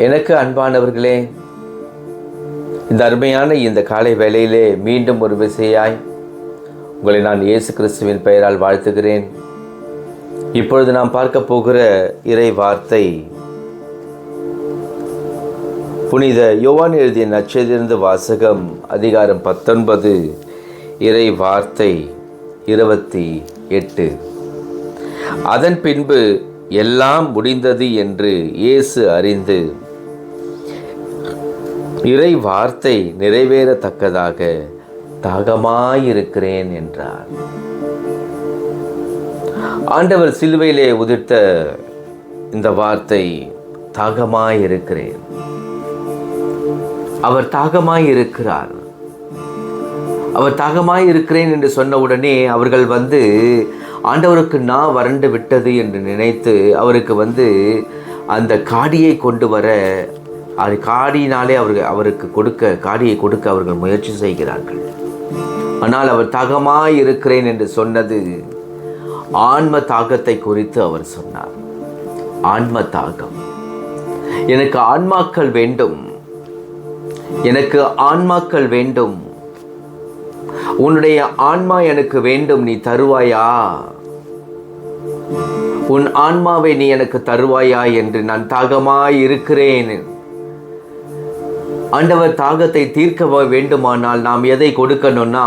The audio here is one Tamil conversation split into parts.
எனக்கு அன்பானவர்களே, இந்த அருமையான இந்த காலை வேளையிலே மீண்டும் ஒரு விசையாய் உங்களை நான் இயேசு கிறிஸ்துவின் பெயரால் வாழ்த்துகிறேன். இப்பொழுது நாம் பார்க்க போகிற இறை வார்த்தை புனித யோவான் எழுதிய நற்செய்தியிலிருந்து வாசகம், அதிகாரம் 19, இறை வார்த்தை 28. அதன் பின்பு எல்லாம் முடிந்தது என்று இயேசு அறிந்து இறை வார்த்தை நிறைவேறத்தக்கதாக தாகமாயிருக்கிறேன் என்றார். ஆண்டவர் சிலுவையிலே உதிர்த்த இந்த வார்த்தை தாகமாயிருக்கிறேன். அவர் தாகமாயிருக்கிறார். அவர் தாகமாயிருக்கிறேன் என்று சொன்ன உடனே அவர்கள் ஆண்டவருக்கு நான் வறண்டு விட்டது என்று நினைத்து அவருக்கு அந்த காடியை கொண்டு வர, அது காடியினாலே காடியை கொடுக்க அவர்கள் முயற்சி செய்கிறார்கள். ஆனால் அவர் தாகமாயிருக்கிறேன் என்று சொன்னது ஆன்ம தாகத்தை குறித்து அவர் சொன்னார். ஆன்ம தாகம். எனக்கு ஆன்மாக்கள் வேண்டும், எனக்கு ஆன்மாக்கள் வேண்டும், உன்னுடைய ஆன்மா எனக்கு வேண்டும், நீ தருவாயா? உன் ஆன்மாவை நீ எனக்கு தருவாயா என்று நான் தாகமாய் இருக்கிறேன். ஆண்டவர் தாகத்தை தீர்க்க வேண்டுமானால் நாம் எதை கொடுக்கணும்னா,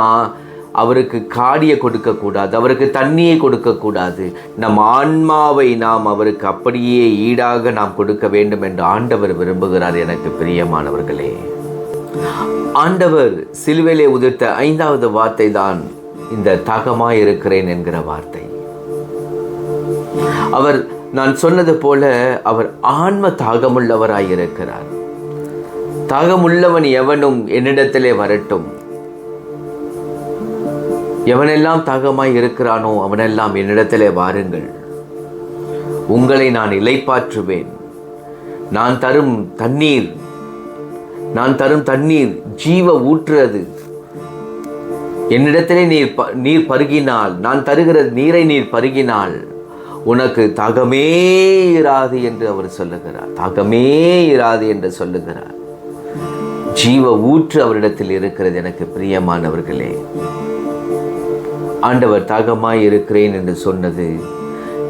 அவருக்கு காடியை கொடுக்க கூடாது, அவருக்கு தண்ணியை கொடுக்க கூடாது. நம் ஆன்மாவை நாம் அவருக்கு அப்படியே ஈடாக நாம் கொடுக்க வேண்டும் என்று ஆண்டவர் விரும்புகிறார். எனக்கு பிரியமானவர்களே, ஆண்டவர் சிலுவையிலே உதிர்த்த 5வது வார்த்தை தான் இந்த தாகமாயிருக்கிறேன் என்கிற வார்த்தை. அவர், நான் சொன்னது போல, அவர் ஆன்ம தாகமுள்ளவராயிருக்கிறார். தாகமுள்ளவன் எவனும் என்னிடத்திலே வரட்டும். எவனெல்லாம் தாகமாய் இருக்கிறானோ அவனெல்லாம் என்னிடத்திலே வாருங்கள், உங்களை நான் இளைப்பாற்றுவேன். நான் தரும் தண்ணீர் ஜீவ ஊற்றுறது. என்னிடத்திலே நீர் பருகினால், நான் தருகிற நீரை நீர் பருகினால் உனக்கு தாகமே இராது என்று அவர் சொல்லுகிறார். தாகமே இராது என்று சொல்லுகிறார். ஜீவ ஊற்று அவரிடத்தில் இருக்கிறது. எனக்கு பிரியமானவர்களே, ஆண்டவர் தாகமாய் இருக்கிறேன் என்று சொன்னது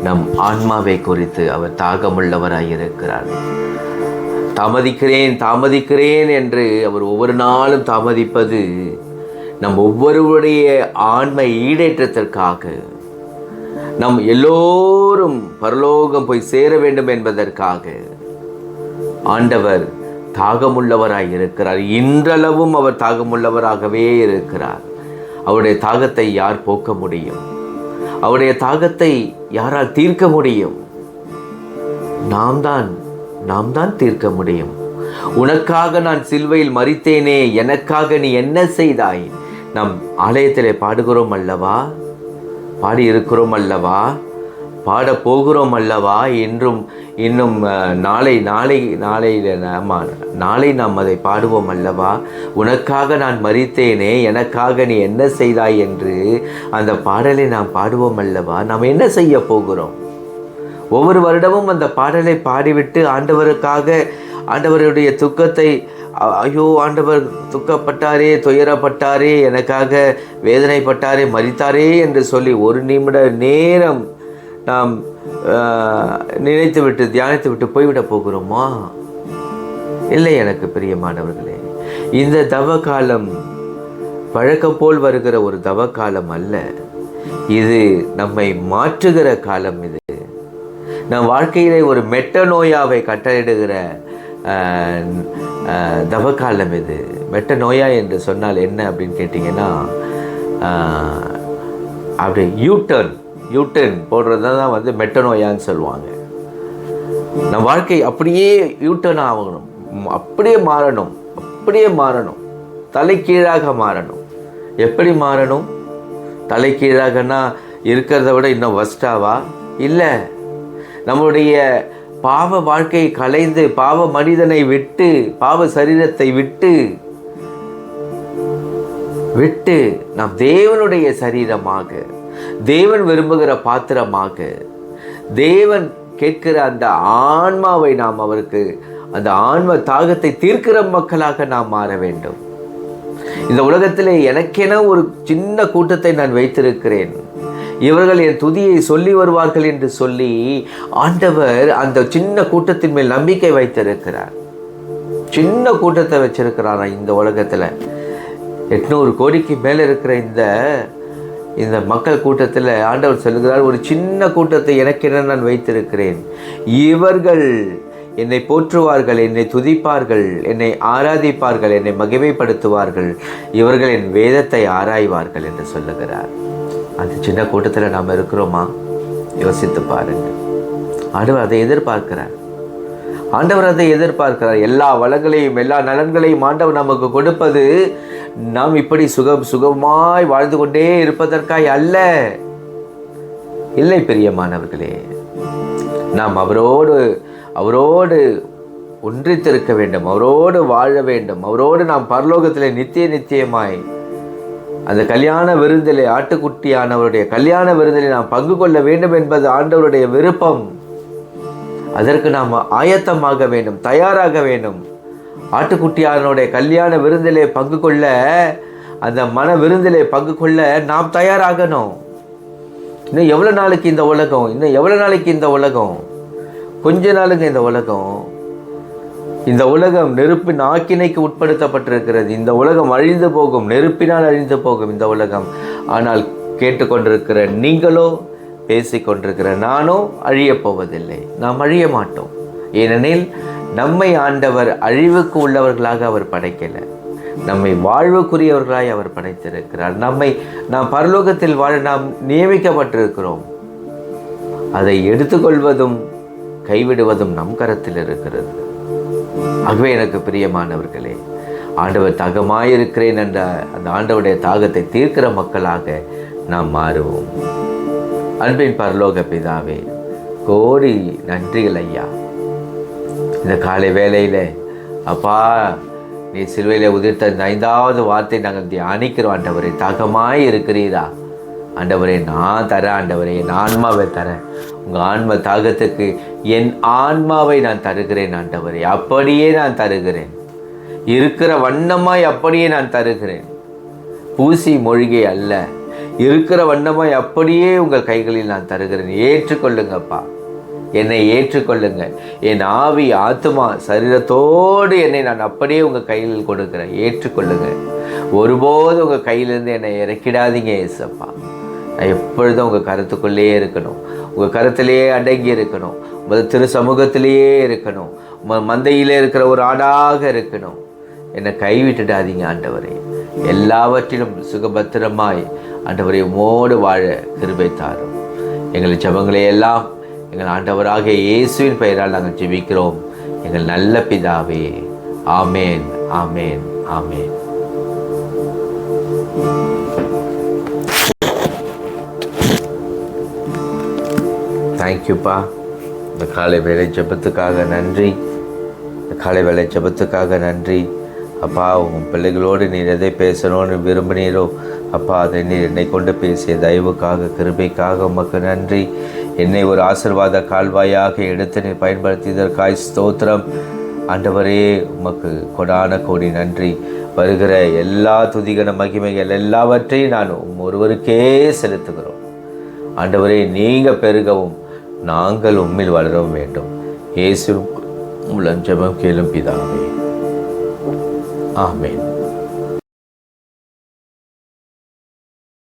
நம் ஆன்மாவை குறித்து. அவர் தாகமுள்ளவராய் இருக்கிறார். தாமதிக்கிறேன் என்று அவர் ஒவ்வொரு நாளும் தாமதிப்பது நம் ஒவ்வொருவருடைய ஆன்ம ஈடேற்றத்திற்காக, நம் எல்லோரும் பரலோகம் போய் சேர வேண்டும் என்பதற்காக ஆண்டவர் தாகமுள்ளவராய் இருக்கிறார். இன்றளவும் அவர் தாகமுள்ளவராகவே இருக்கிறார். அவருடைய தாகத்தை யார் போக்க முடியும்? அவருடைய தாகத்தை யாரால் தீர்க்க முடியும்? நாம் தான் தீர்க்க முடியும். உனக்காக நான் சிலுவையில் மரித்தேனே, எனக்காக நீ என்ன செய்தாய்? நாம் ஆலயத்திலே பாடுகிறோம் அல்லவா, பாடி இருக்கிறோம் அல்லவா, பாட போகிறோம் அல்லவா? இன்னும் நாளை நாம் அதை பாடுவோம் அல்லவா? உனக்காக நான் மரித்தேனே, எனக்காக நீ என்ன செய்தாய் என்று அந்த பாடலை நாம் பாடுவோம் அல்லவா? நாம் என்ன செய்ய போகிறோம்? ஒவ்வொரு வருடமும் அந்த பாடலை பாடிவிட்டு ஆண்டவருடைய துக்கத்தை, ஐயோ ஆண்டவர் துக்கப்பட்டாரே, துயரப்பட்டாரே, எனக்காக வேதனைப்பட்டாரே, மரித்தாரே என்று சொல்லி ஒரு நிமிட நேரம் நாம் தியானித்து விட்டு போய்விட போகிறோமா? இல்லை. எனக்கு பிரியமானவர்களே, இந்த தவ காலம் வழக்கம் போல் வருகிற ஒரு தவ காலம் அல்ல. இது நம்மை மாற்றுகிற காலம். இது நம் வாழ்க்கையிலே ஒரு மெட்ட நோயாவை கட்டளையிடுகிற தவக்காலம். இது மெட்ட நோயா என்று சொன்னால் என்ன அப்படின்னு கேட்டிங்கன்னா, அப்படி யூட்டர்ன் போடுறது தான் மெட்ட நோயான்னு சொல்லுவாங்க. நம் வாழ்க்கை அப்படியே யூட்டர்ன் ஆகணும், அப்படியே மாறணும், தலைக்கீழாக மாறணும். எப்படி மாறணும்? தலைக்கீழாகனா இருக்கிறத விட இன்னும் வஸ்டாவா? இல்லை. நம்முடைய பாவ வாழ்க்கையை கலைந்து, பாவ மனிதனை விட்டு, பாவ சரீரத்தை விட்டு நாம் தேவனுடைய சரீரமாக, தேவன் விரும்புகிற பாத்திரமாக, தேவன் கேட்கிற அந்த ஆன்மாவை நாம் அவருக்கு அந்த ஆன்ம தாகத்தை தீர்க்கிற மக்களாக நாம் மாற வேண்டும். இந்த உலகத்திலே எனக்கென ஒரு சின்ன கூட்டத்தை நான் வைத்திருக்கிறேன், இவர்கள் என் துதியை சொல்லி வருவார்கள் என்று சொல்லி ஆண்டவர் அந்த சின்ன கூட்டத்தின் மேல் நம்பிக்கை வைத்திருக்கிறார். சின்ன கூட்டத்தை வச்சிருக்கிறாரா இந்த உலகத்தில்? 800 கோடிக்கு மேலே இருக்கிற இந்த மக்கள் கூட்டத்தில் ஆண்டவர் சொல்லுகிறார், ஒரு சின்ன கூட்டத்தை எனக்கென நான் வைத்திருக்கிறேன், இவர்கள் என்னை போற்றுவார்கள், என்னை துதிப்பார்கள், என்னை ஆராதிப்பார்கள், என்னை மகிமைப்படுத்துவார்கள், இவர்கள் என் வேதத்தை ஆராய்வார்கள் என்று சொல்லுகிறார். அந்த சின்ன கூட்டத்தில் நாம் இருக்கிறோமா? யோசித்து பாருங்கள். ஆண்டவர் அதை எதிர்பார்க்கிறார். எல்லா வளங்களையும் எல்லா நலன்களையும் ஆண்டவர் நமக்கு கொடுப்பது நாம் இப்படி சுகமாய் வாழ்ந்து கொண்டே இருப்பதற்காய் அல்ல. இல்லை பிரியமானவர்களே, நாம் அவரோடு ஒன்றித்திருக்க வேண்டும், அவரோடு வாழ வேண்டும், அவரோடு நாம் பரலோகத்திலே நித்தியமாய் அந்த கல்யாண விருந்திலே, ஆட்டுக்குட்டியானவருடைய கல்யாண விருந்திலே நாம் பங்கு கொள்ள வேண்டும் என்பது ஆண்டவருடைய விருப்பம். அதற்கு நாம் ஆயத்தமாக வேண்டும், தயாராக வேண்டும். ஆட்டுக்குட்டியானுடைய கல்யாண விருந்திலே பங்கு கொள்ள, அந்த மன விருந்திலே பங்கு கொள்ள நாம் தயாராகணும். இன்னும் எவ்வளோ நாளைக்கு இந்த உலகம்? கொஞ்ச நாளுங்க. இந்த உலகம் நெருப்பின் ஆக்கினைக்கு உட்படுத்தப்பட்டிருக்கிறது. இந்த உலகம் அழிந்து போகும், நெருப்பினால் அழிந்து போகும் இந்த உலகம். ஆனால் கேட்டுக்கொண்டிருக்கிற நீங்களோ, பேசிக்கொண்டிருக்கிற நானோ அழியப் போவதில்லை. நாம் அழிய மாட்டோம். ஏனெனில் நம்மை ஆண்டவர் அழிவுக்கு உள்ளவர்களாக அவர் படைக்கலை, நம்மை வாழ்வுக்குரியவர்களாய் அவர் படைத்திருக்கிறார். நாம் பரலோகத்தில் வாழ நாம் நியமிக்கப்பட்டிருக்கிறோம். அதை எடுத்துக்கொள்வதும் கைவிடுவதும் நம் கரத்தில் இருக்கிறது. ஆகவே எனக்கு பிரியமானவர்களே, ஆண்டவர் தாகமாயிருக்கிறேன் என்ற அந்த ஆண்டவருடைய தாகத்தை தீர்க்கிற மக்களாக நாம் மாறுவோம். அன்பின் பரலோக பிதாவே, கோடி நன்றிகள் ஐயா. இந்த காலை வேளையில் அப்பா, நீ சிலுவையில் உதிர்த்த இந்த 5வது வார்த்தை நாங்கள் தியானிக்கிறோம். ஆண்டவரே, தாகமாய் இருக்கிறீரா? ஆண்டவரே, நான் தரேன். ஆண்டவரே, என் ஆன்மாவை தரேன். உங்கள் ஆன்ம தாகத்துக்கு என் ஆன்மாவை நான் தருகிறேன். ஆண்டவரே, அப்படியே நான் தருகிறேன். இருக்கிற வண்ணமாய் அப்படியே நான் தருகிறேன். பூசி மொழிகை அல்ல, இருக்கிற வண்ணமாய் அப்படியே உங்கள் கைகளில் நான் தருகிறேன். ஏற்றுக்கொள்ளுங்கப்பா, என்னை ஏற்றுக்கொள்ளுங்க. என் ஆவி, ஆத்மா, சரீரத்தோடு என்னை நான் அப்படியே உங்கள் கையில் கொடுக்குறேன். ஏற்றுக்கொள்ளுங்க. ஒருபோது உங்கள் கையிலேருந்து என்னை இறக்கிடாதீங்க ஏசப்பா. நான் எப்பொழுதும் உங்கள் கருத்துக்குள்ளேயே இருக்கணும், உங்கள் கருத்திலேயே அடங்கி இருக்கணும், உங்கள் திரு சமூகத்திலேயே இருக்கணும், மந்தையிலே இருக்கிற ஒரு ஆடாக இருக்கணும். என்னை கைவிட்டுடாதீங்க ஆண்டவரே. எல்லாவற்றிலும் சுகபத்திரமாய் ஆண்டவரை உம்மோடு வாழ கிருபை தாரும். எங்கள் ஜெபங்களை எல்லாம் எங்கள் ஆண்டவராக இயேசுவின் பெயரால் நாங்கள் ஜெபிக்கிறோம், எங்கள் நல்ல பிதாவே. ஆமேன், ஆமேன், ஆமேன். தேங்க்யூப்பா. இந்த காலை வேலை ஜெபத்துக்காக நன்றி. அப்பா, உங்கள் பிள்ளைகளோடு நீர் எதை பேசணும்னு விரும்பினீரோ அப்பா, அதை நீர் என்னை கொண்டு பேசிய தயவுக்காக, கிருபைக்காக உமக்கு நன்றி. என்னை ஒரு ஆசீர்வாத கால்வாயாக எடுத்து நீர் பயன்படுத்தியதற்காய் ஸ்தோத்திரம். ஆண்டவரே, உமக்கு கொடான கோடி நன்றி. வருகிற எல்லா துதிகன மகிமைகள் எல்லாவற்றையும் நான் ஒருவருக்கே செலுத்துகிறோம். ஆண்டவரே, நீங்கள் பெருகவும் நாங்கள் உம்மில் வளரவும் வேண்டும். இயேசு மூலம் ஜெபம் கேளும் பிதாவே. ஆமென்.